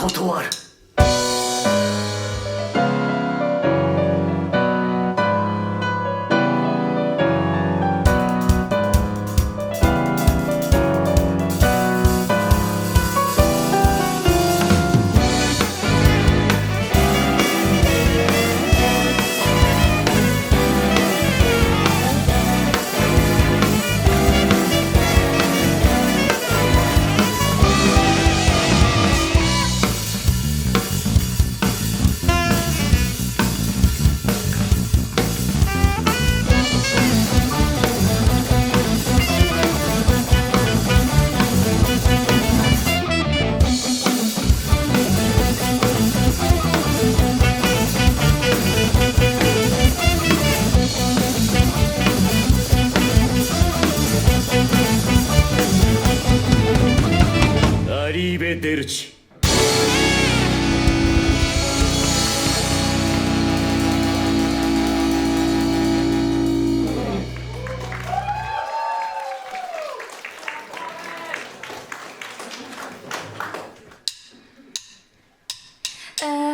断る。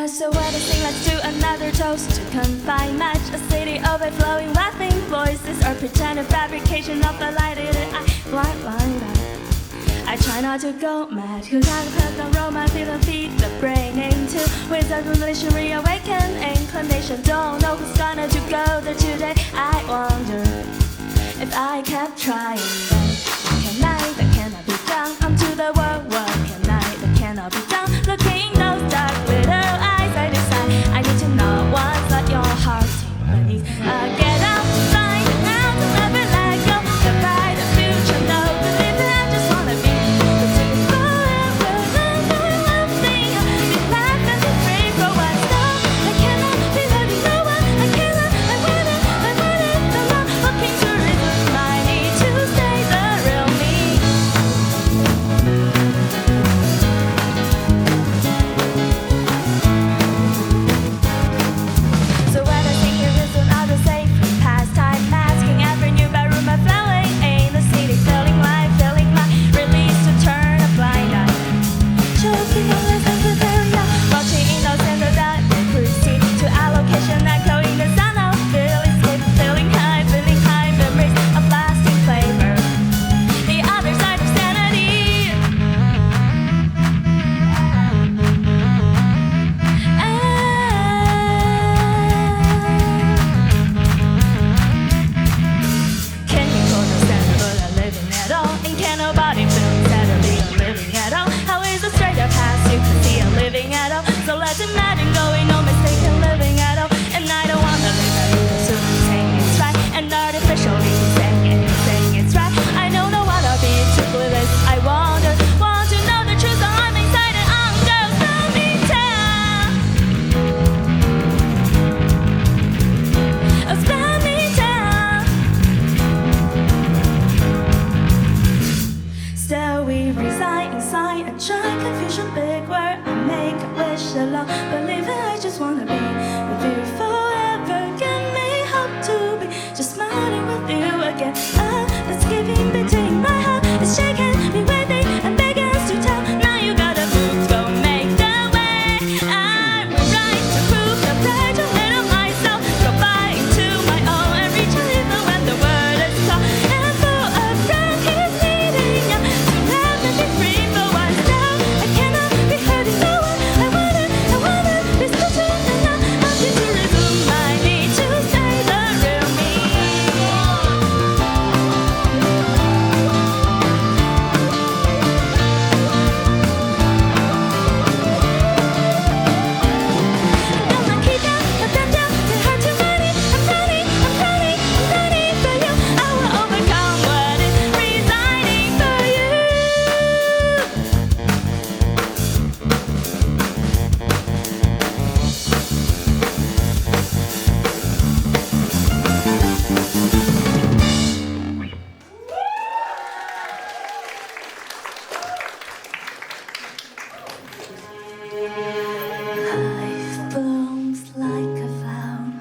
So what I sing, let's do another toast to confine match. A city overflowing, laughing voices, or pretended fabrication of the light in it. Blind. I try not to go mad, cause I put the romance, feeling feed the brain into wizard relation, reawaken inclination. Don't know who's gonna do go there today. I wonder if I kept trying, then can I, that cannot be done. Unto the world, what can I, that cannot be done. Looking those dark little eyes, I decide I need to know what's at your heart beneath. Get outside and out to never let go. The bright future, no belief, I just wanna be the ticket forever. Then I'm thing, be life and be free for what's now. I cannot be letting no one. I cannot, I want it, the love. Looking to reason, I need to stay the real me. So when I think it is another safe pastime, masking every new bedroom of flowing in the city, feeling life, release to turn a blind eye. Choking on lessons with area, watching innocent that they proceed to allocation, echoing the sound of feeling high, memories of lasting flavor. The other side of sanity. Can you understand but I'm living at all? And can nobody feel steadily I'm living at all? How is it straight up past you can see I'm living at all? So let's imagine going no mistaken living at all. And I don't wanna live at all, so I'm saying it's right. And artificially saying it's right. I don't know what I'll be too clueless. I want to know the truth, so I'm excited. I'm just coming down. Spell me down. Still we reside inside a giant confusion, big word. I make a wish alone, believe it. I just wanna be with you forever. Give me hope to be just smiling with you again. It's giving between my heart. It's shaking me waiting and begging us to tell. Now you gotta move, go make the way. I'm right to prove the pride of little myself. Go by into my own and reach out even when the word is called. And for a friend keep needing you to have and be free for what's now. I cannot be hurting no one. I want it, be still true and now I'm due to resume. I need to stay the real me. Gonna keep you, put them down, they hurt too many. I'm ready for you. I will overcome what is resigning for you. Life blooms like a flower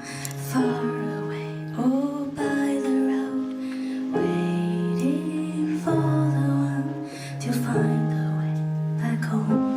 far away, oh by the road, waiting for the one to find the way back home.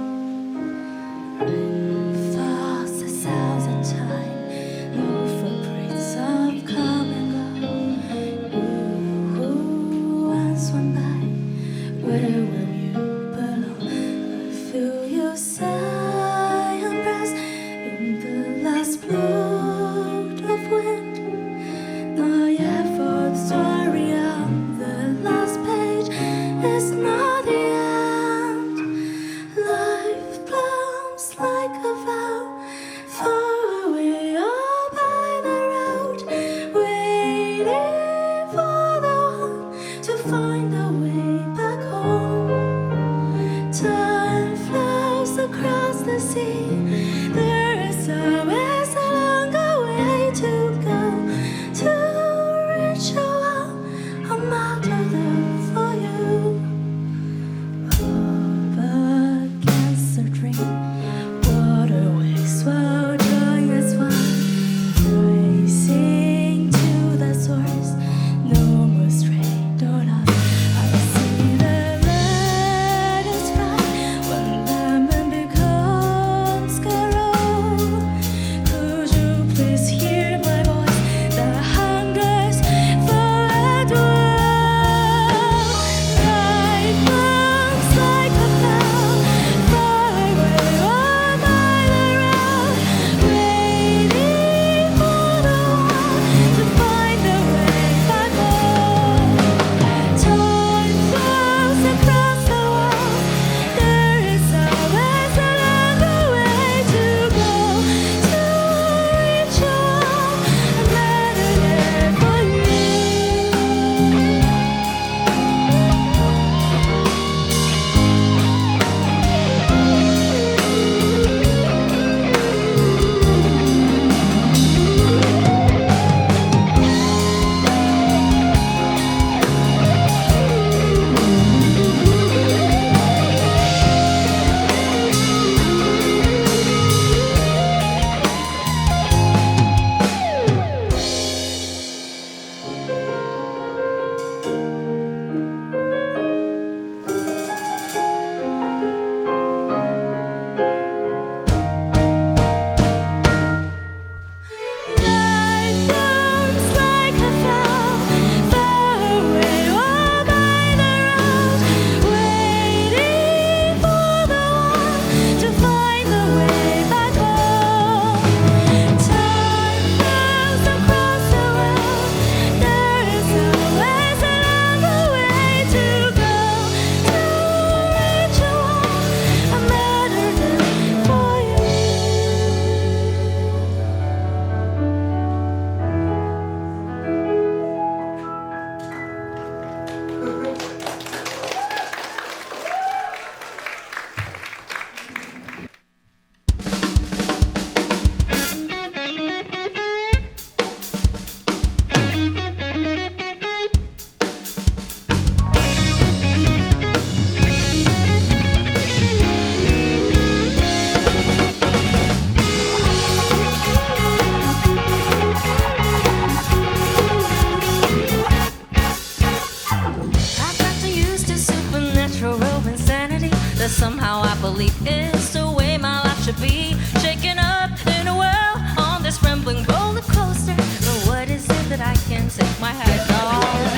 Cause somehow I believe it's the way my life should be. Shaken up in a whirl on this rambling roller coaster. But what is it that I can take my head on?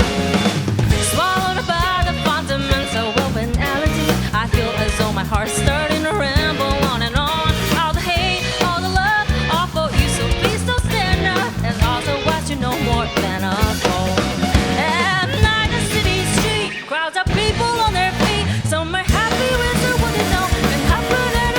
Swallowed by the fundamental of banality. I feel as though my heart's starting to ramble on and on. All the hate, all the love, all for you, so please don't stand up. And also watch you know more than a phone. At night, the city street, crowds of people on their feet. Some are happy with the what they know, and happy that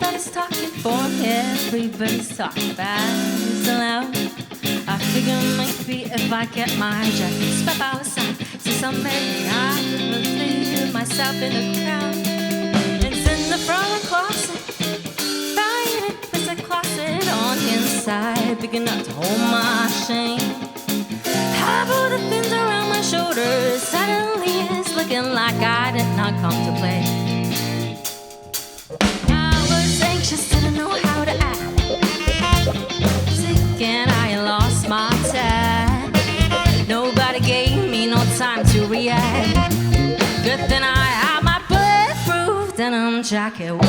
everybody's talking for me. Everybody's talking fast and loud. I figure maybe if I get my jacket, step outside, see somebody, I will leave myself in the crowd. It's in the front closet, find it, there's a closet on the inside, big enough to hold my shame. I put the pins around my shoulders, suddenly it's looking like I did not come to play. I was anxious, didn't know how to act, sick and I lost my tag. Nobody gave me no time to react. Good thing I had my bulletproof denim jacket. Whoa,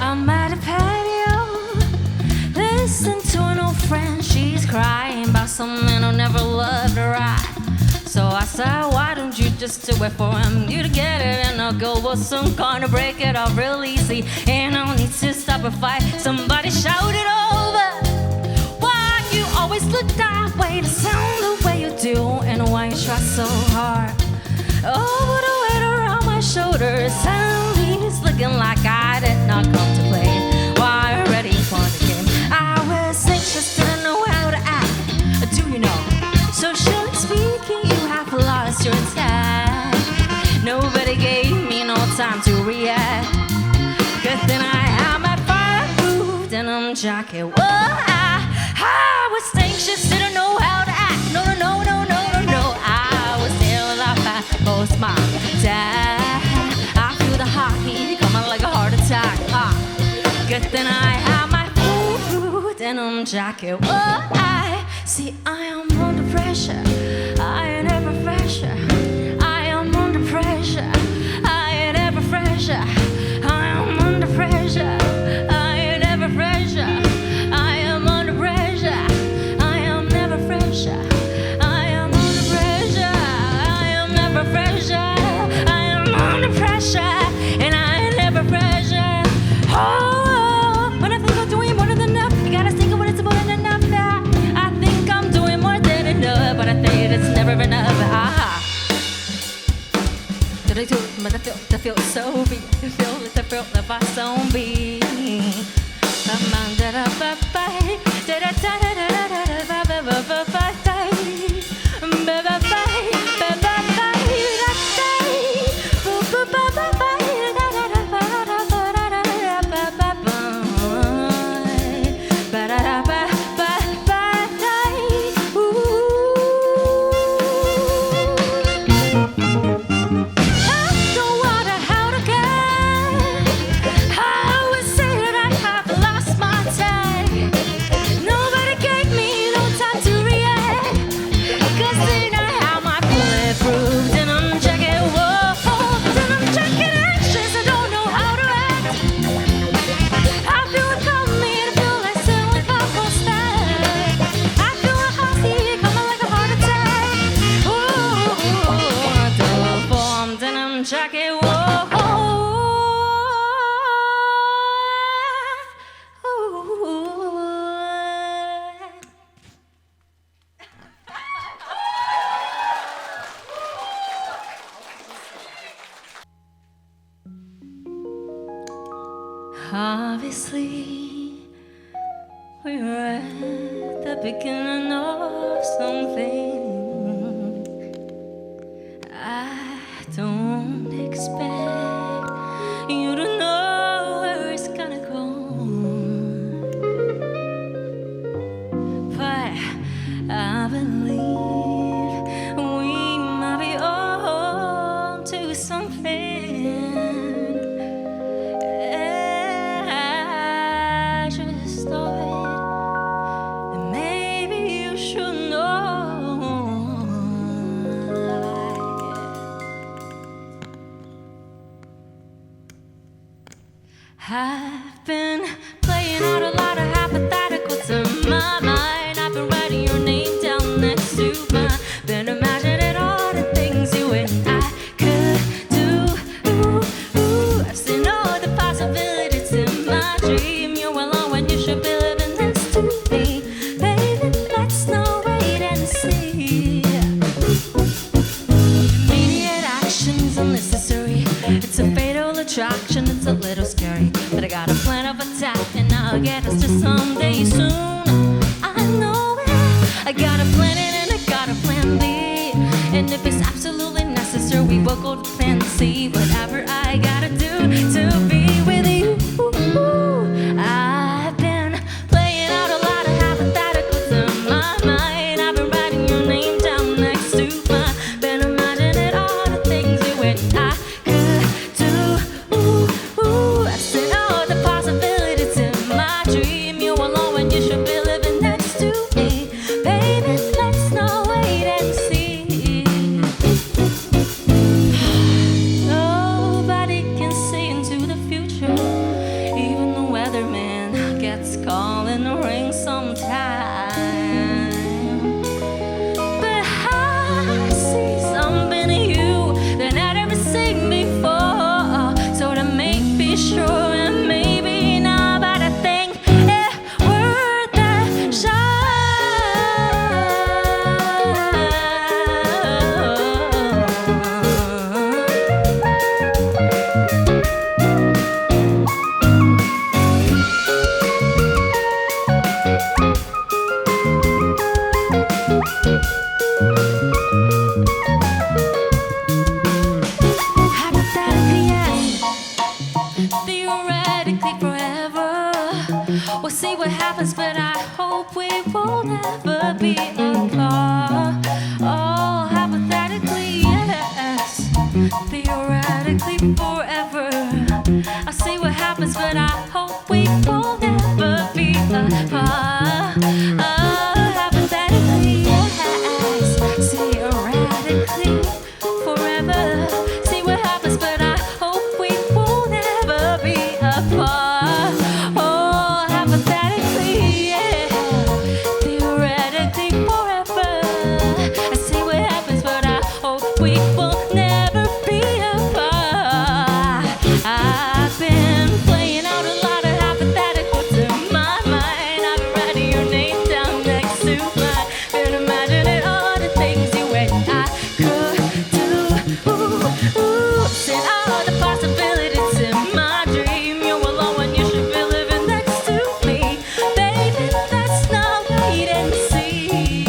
I'm at a patio, listen to an old friend. She's crying about some man who never loved her right. So I said, why don't you just do it for him? You to get it and I'll go. Well, soon gonna break it off real easy. And no need to stop a fight. Somebody shout it over. Why you always look that way to sound the way you do? And why you try so hard? Oh, put a weight around my shoulders. Suddenly it's looking like I did not come to play. Why I'm ready for the game. I was anxious, didn't know how to act. Do you know? Socially speaking, you have lost your intact. Nobody gave me no time to react. Good thing I had my fireproof denim jacket. Whoa, I was anxious, didn't know how to act. No. I was terrified, post my dad. I feel the hot heat coming like a heart attack. Good thing I had my fireproof denim jacket. Whoa, I am under pressure. I ain't ever fresher. I am under pressure. I ain't ever fresher. I am under pressure. I ain't ever fresher. I am under pressure. I am never fresher. I am under pressure. I am never fresher. I am under pressure. And I ain't never fresher. Oh, when I think I'm doing more than enough, you gotta think of when it's more than enough. I think I'm doing more than enough, but I think it's never enough. Did I do it? But I feel so big. I feel like I zombie. Come on, da da ba ba, da da da da da da da ba ba ba ba da, ba ba ba ba ba ba da da, ba ba ba ba da da da ba da ba da da ba ba ba, ba da da ba. Obviously, we're at the beginning of something. I don't expect you to know where it's gonna go, but I believe we might be on to something. I've been playing out a lot of hypotheticals in my mind. I've been writing your name down next to mine. Been imagining all the things you and I could do. I've seen all the possibilities in my dream. You're alone when you should be living next to me. Baby, let's not wait and see. Immediate action's unnecessary. It's a fatal attraction, it's a little scary. But I got a plan of attack and I'll get us to someday soon. I know it. I got a plan A and I got a plan B. And if it's absolutely necessary, we will go to plan C. Whatever I gotta do to be with you. I've been playing out a lot of hypotheticals in my mind. I've been writing your name down next to mine. Been imagining all the things you and I could do. I said all the possibilities in my dream. You're alone when you should be living next to me. Baby, let's not wait and see. Nobody can see into the future. Even the weatherman gets caught in the rain sometime. But I see something in you that I'd never seen before. So to make me sure and maybe now, but I think it worth the shot. Hypothetically, yes. Theoretically, forever. We'll see what happens, but I hope we will never be apart. Oh, hypothetically, yes. Theoretically, forever. I'll see what happens, but I hope we will never be apart. Oh, hypothetically, yes. Theoretically, forever. See what happens, but I hope we will never be apart. Oh, hypothetically, yeah. Theoretically, forever. I see what happens, but I hope we will never be apart. I've been playing out a lot of hypotheticals in my mind. I've been writing your name down next to mine. Been imagining all the things you and I could do. Said all the possibilities in my dream. You're alone when you should be living next to me. Baby, let's not wait and see.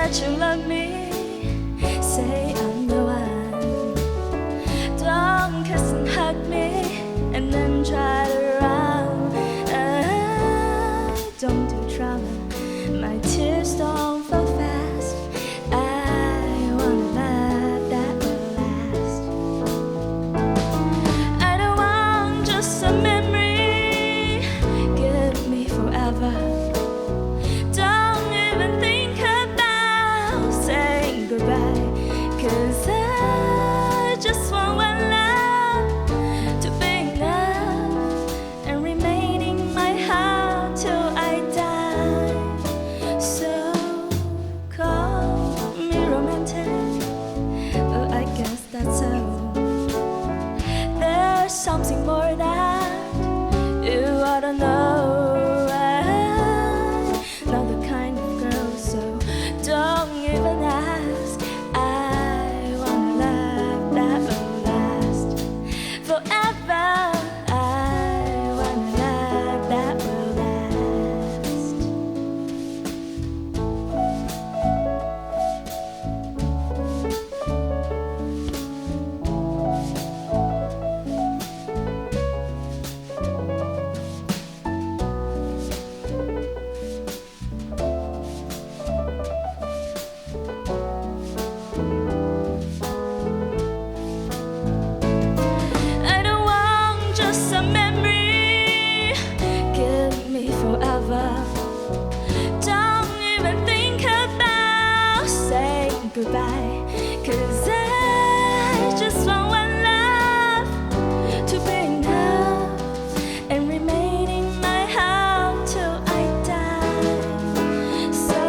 that you love me. Say I'm the one. Don't kiss and hug me and then try to run. Don't do drama. My tears don't fall fast. I want love that will last. I don't want just a memory. Give me forever. Don't even think about saying goodbye. 'Cause I just want one love to be enough and remain in my heart till I die. So call me romantic, but I guess that's so. There's something more that you ought to know. I'm not the kind of girl, so don't even ask. I want love that will last forever. I want love that will last. I don't want just a memory. Give me forever. Don't even think about saying goodbye. 'Cause I just want one love to be enough and remain in my heart till I die. So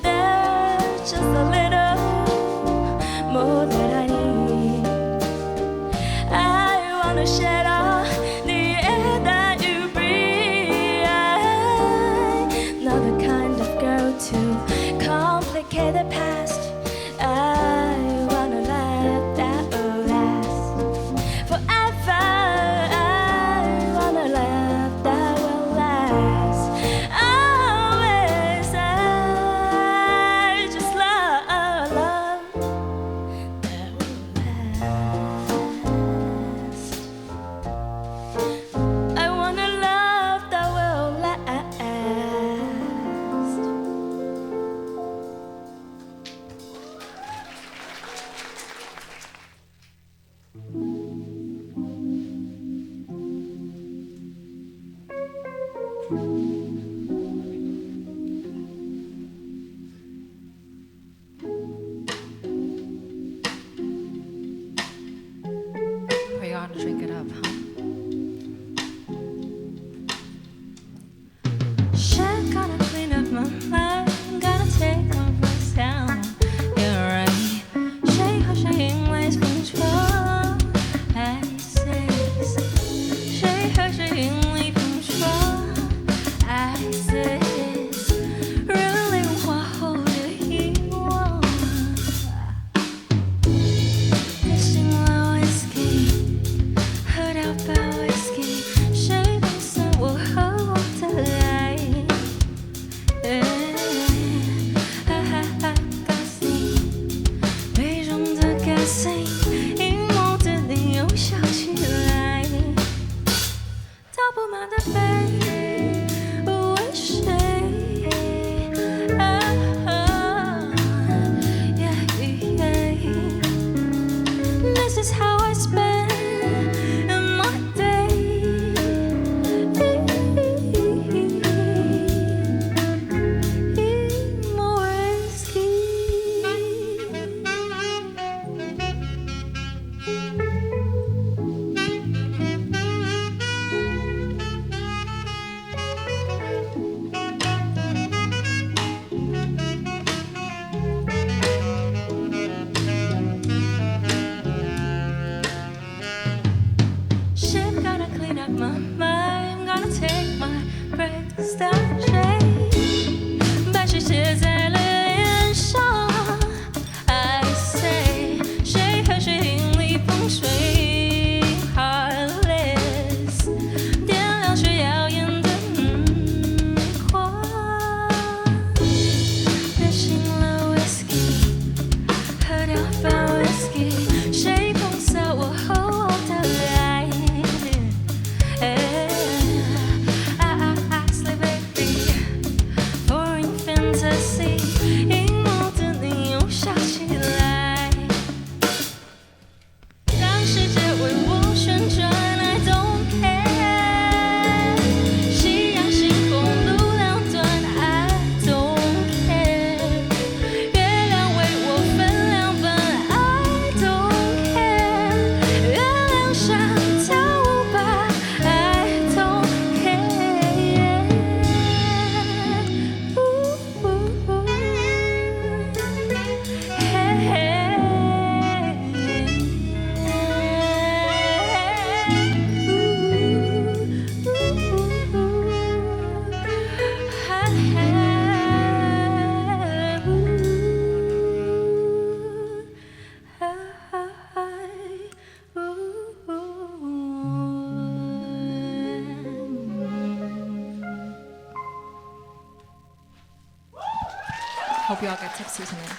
there's just a little more that I need. I wanna shed all the air that you breathe. I'm not the kind of girl to complicate the past. I wanna love that will last forever. I wanna love that will last always. I just love that will last. I wanna love that will last. We ought to drink it up, huh? Shit, gotta clean up my mind. Gotta take my voice down. You're right. Shake how shaking ways control. I say, shake how shaking ways control. I say, really what hold it want. Kissing low whiskey, hood out Hope you all get tipsy tonight.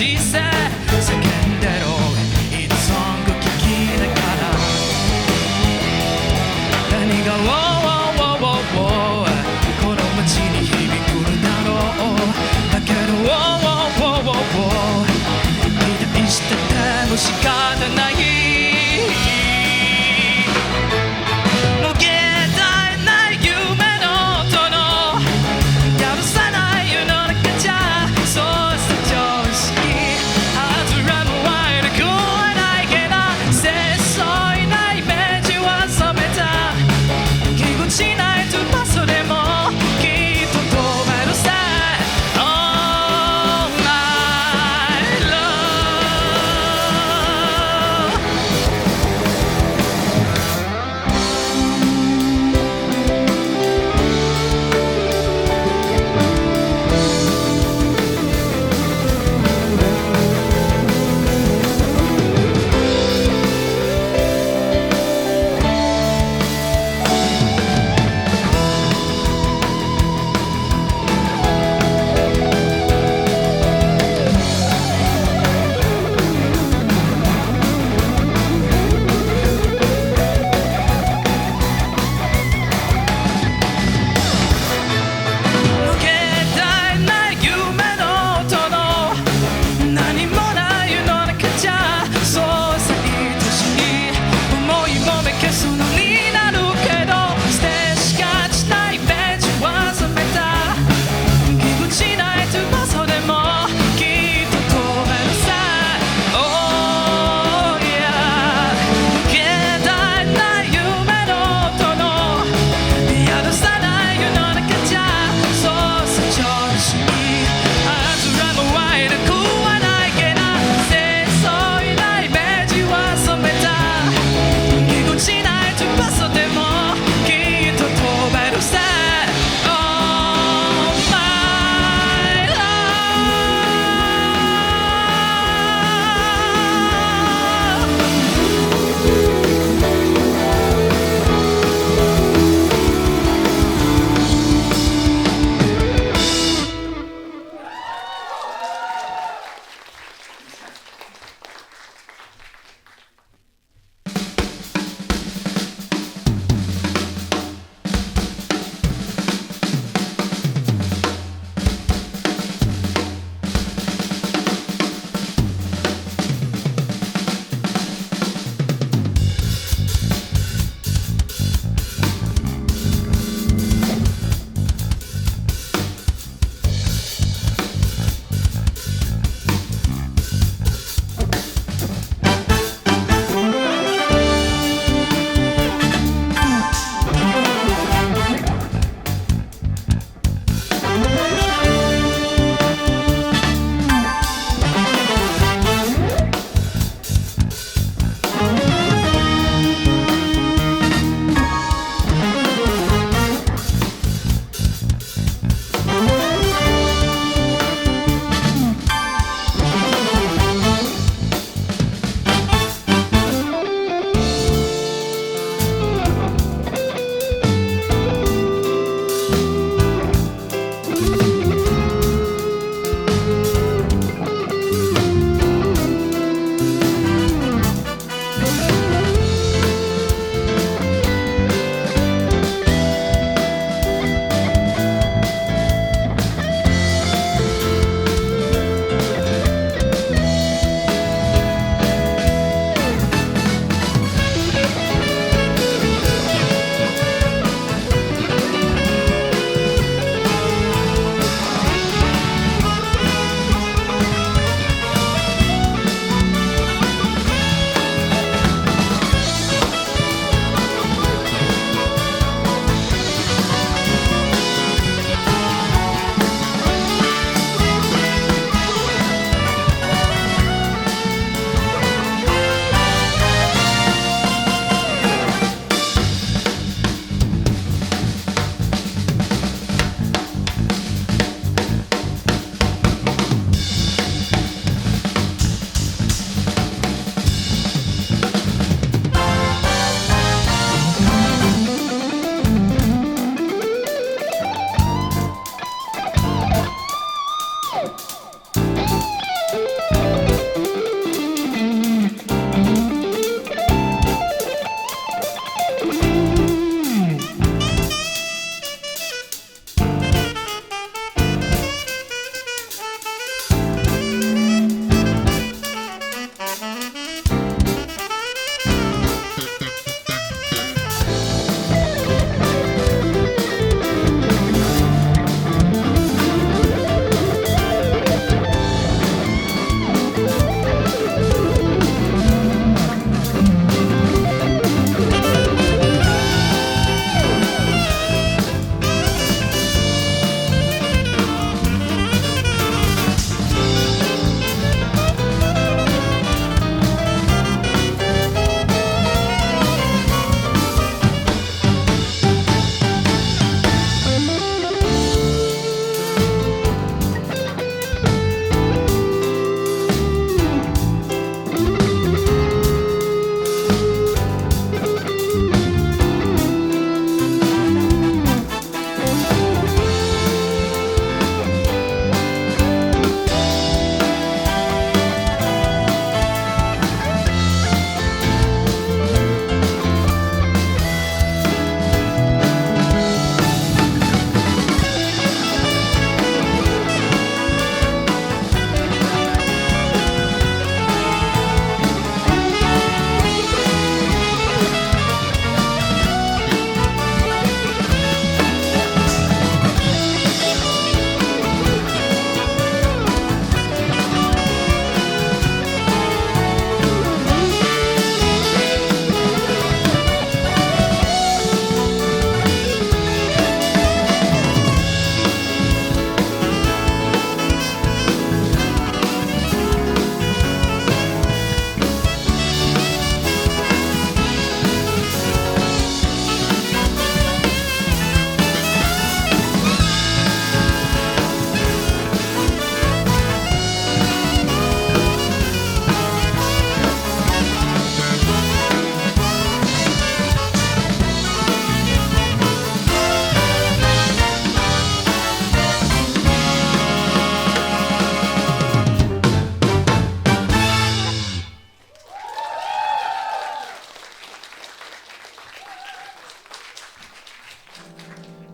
しさ叫んでろ It's song 聴きながら何が Wow この街に響くんだろうだけど Wow 期待してても仕方ないもげたえない夢の音のやさない世の中じゃそうさ常識外れもワイルドはないけど清楚いなイメージは冷めたぎこちない翼でもきっと飛べるさ Oh my love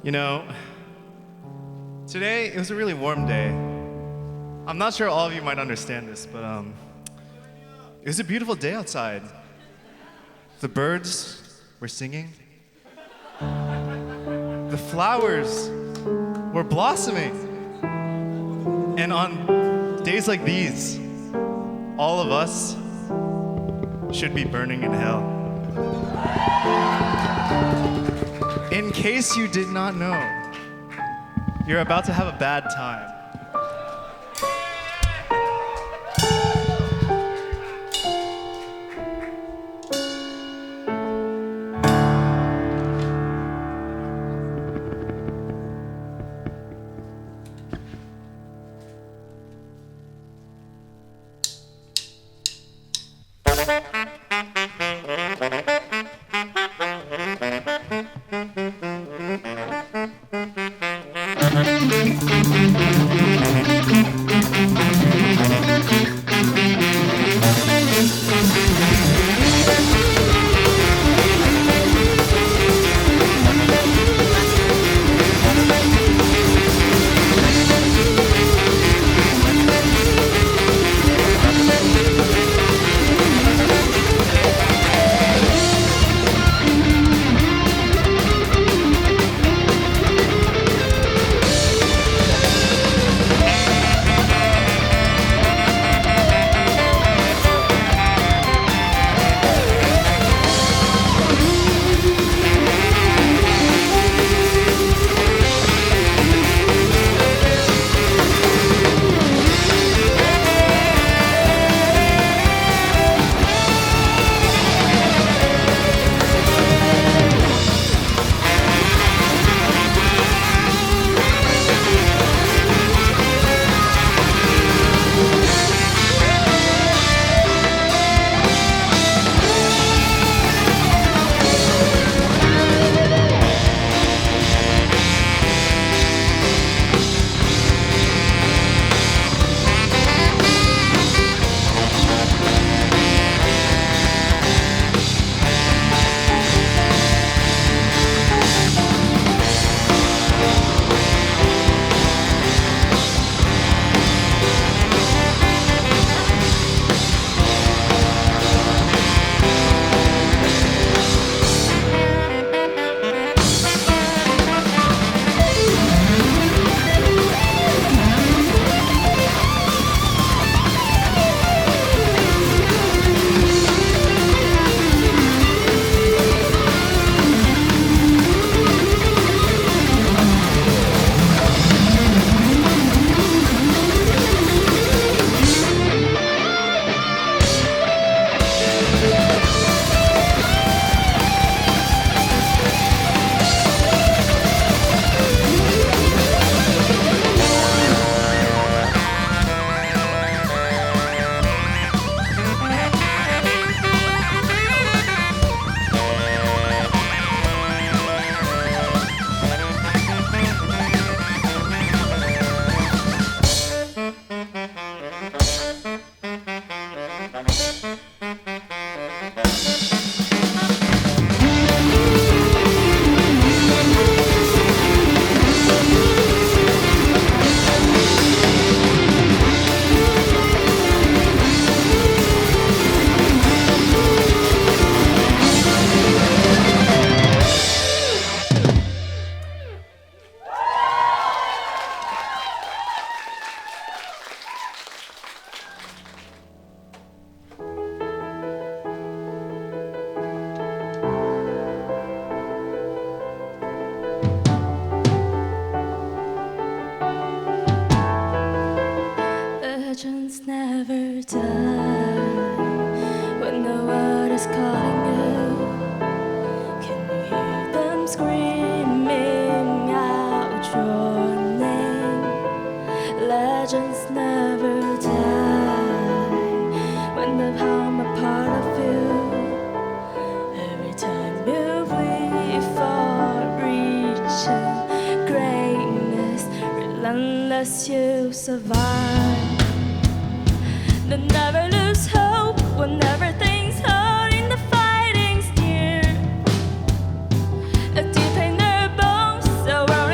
You know, today it was a really warm day. I'm not sure all of you might understand this, but it was a beautiful day outside. The birds were singing. The flowers were blossoming. And on days like these, all of us should be burning in hell. In case you did not know, you're about to have a bad time. Unless you survive, then never lose hope whenever things hard in the fighting's near. Deep in their bones, so we're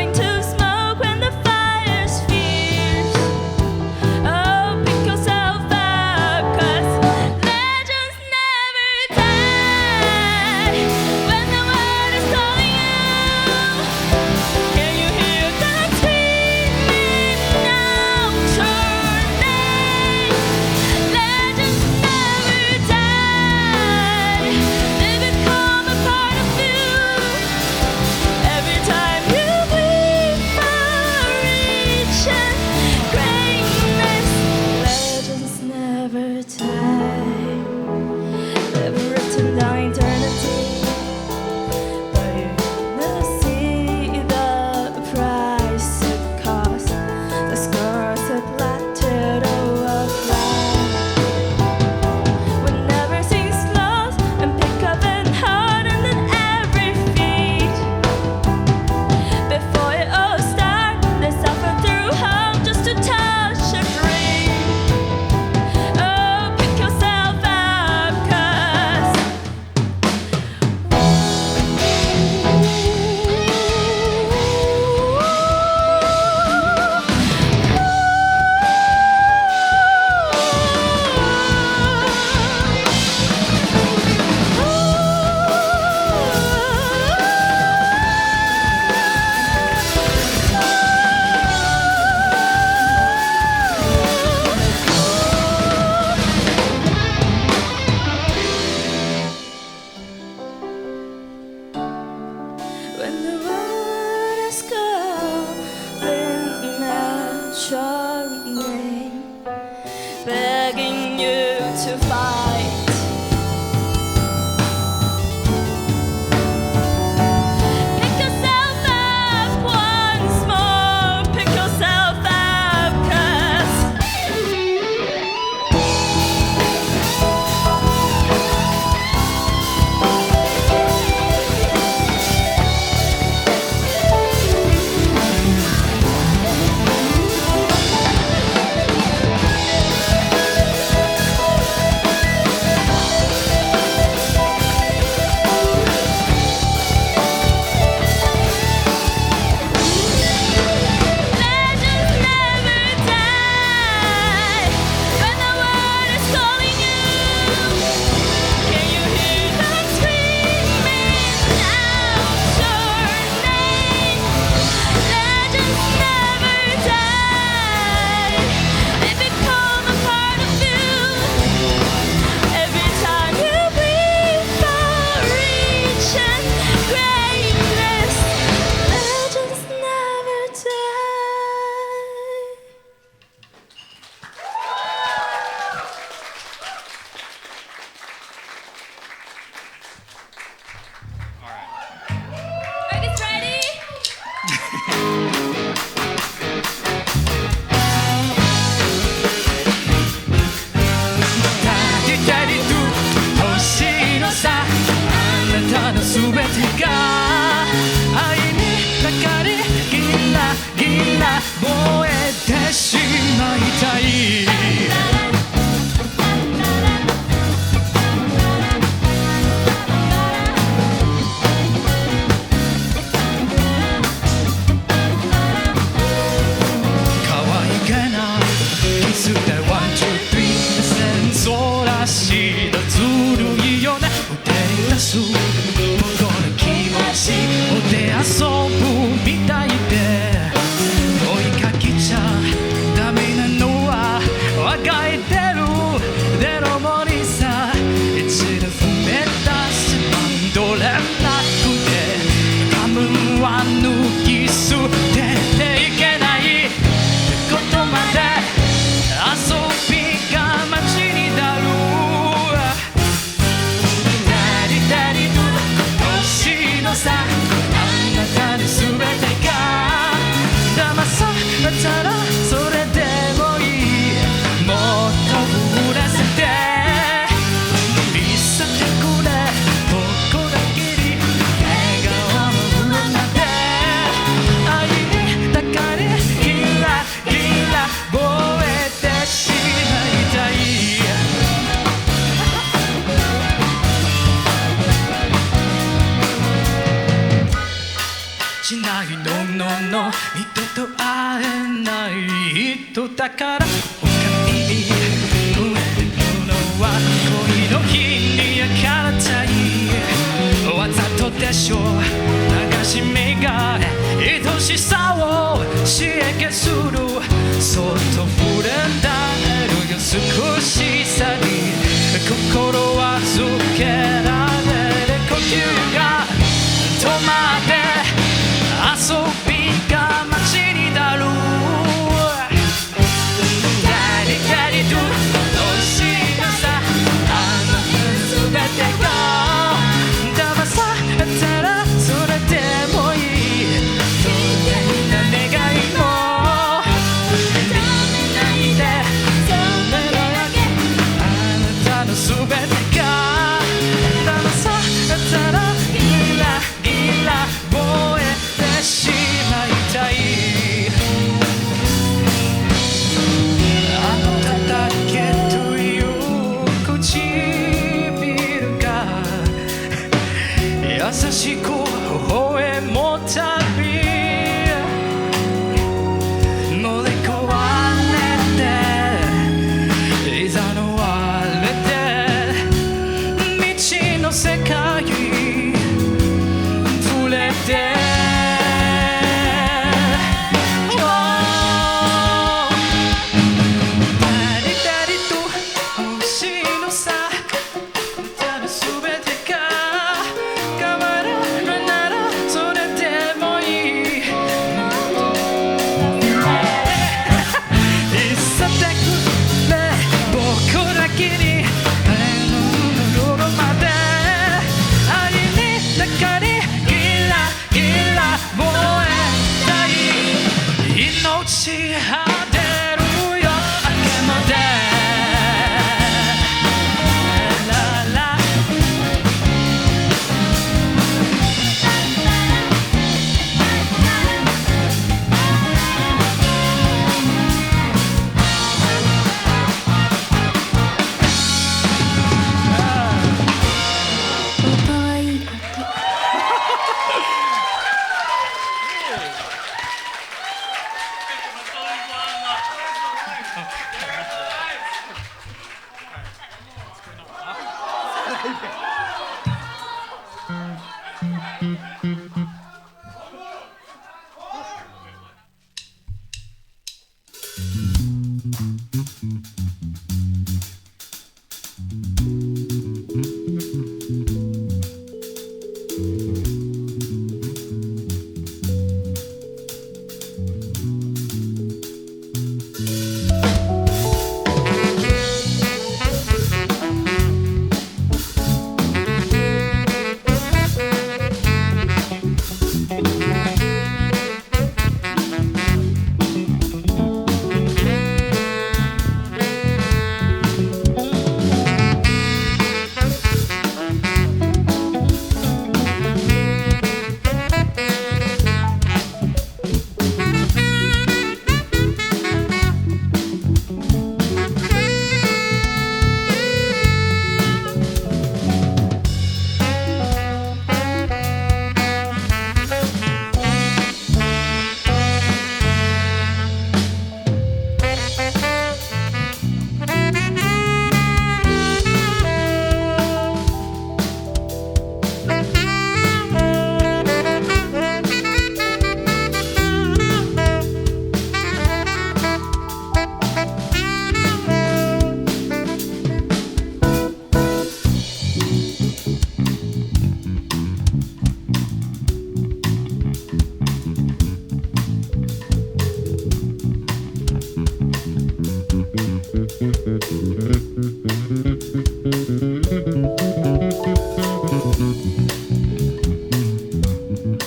when the world is calling out your name, begging you to fight. Pick yourself up once more, pick yourself up, 'causeだからおかえり増えるのは恋の日に焼かれたいわざとでしょ流し目が愛しさを刺激するそっと触れたるよ少しさに心は預けられる呼吸が止まって遊びが待ちになるたらギラギラ燃えてしまいたい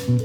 Thank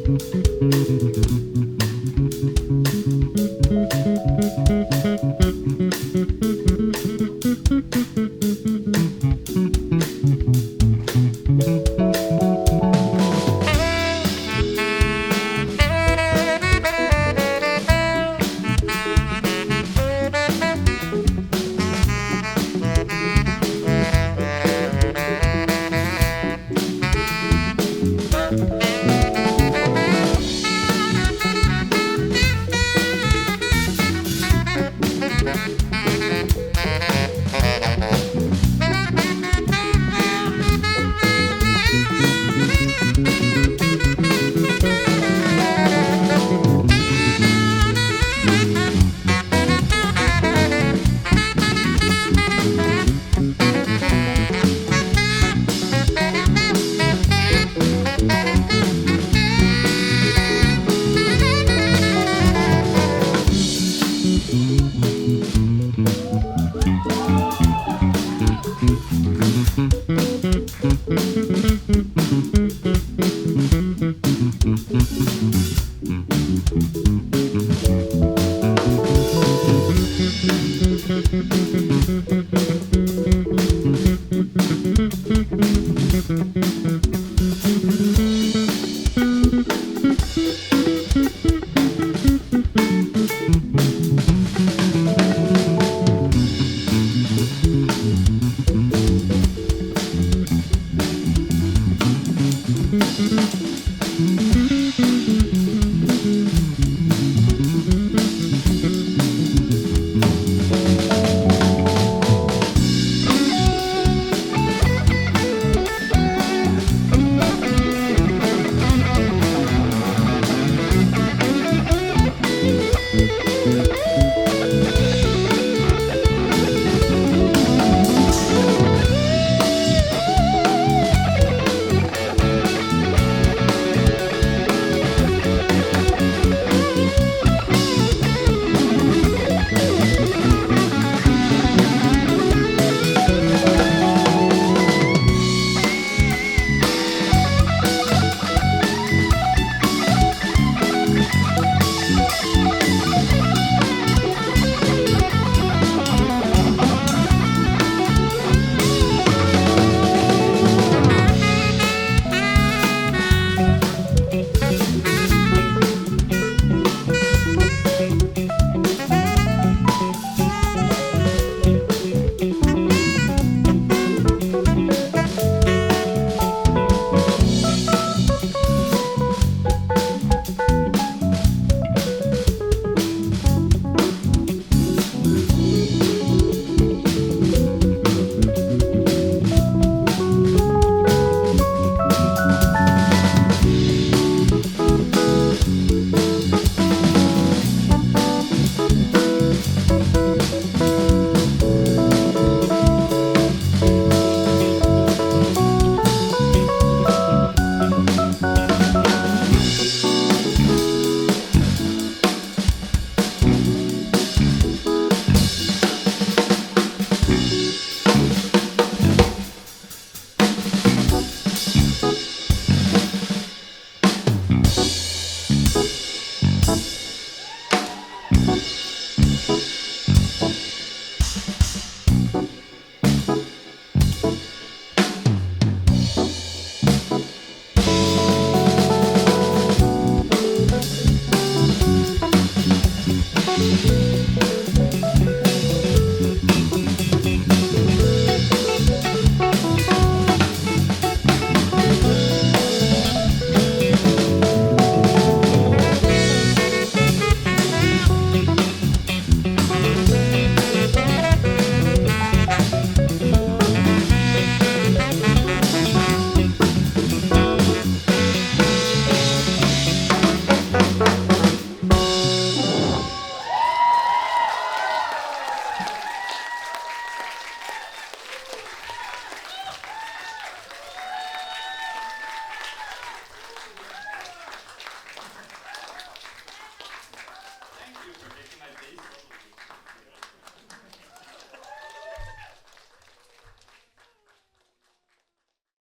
you for making my bass level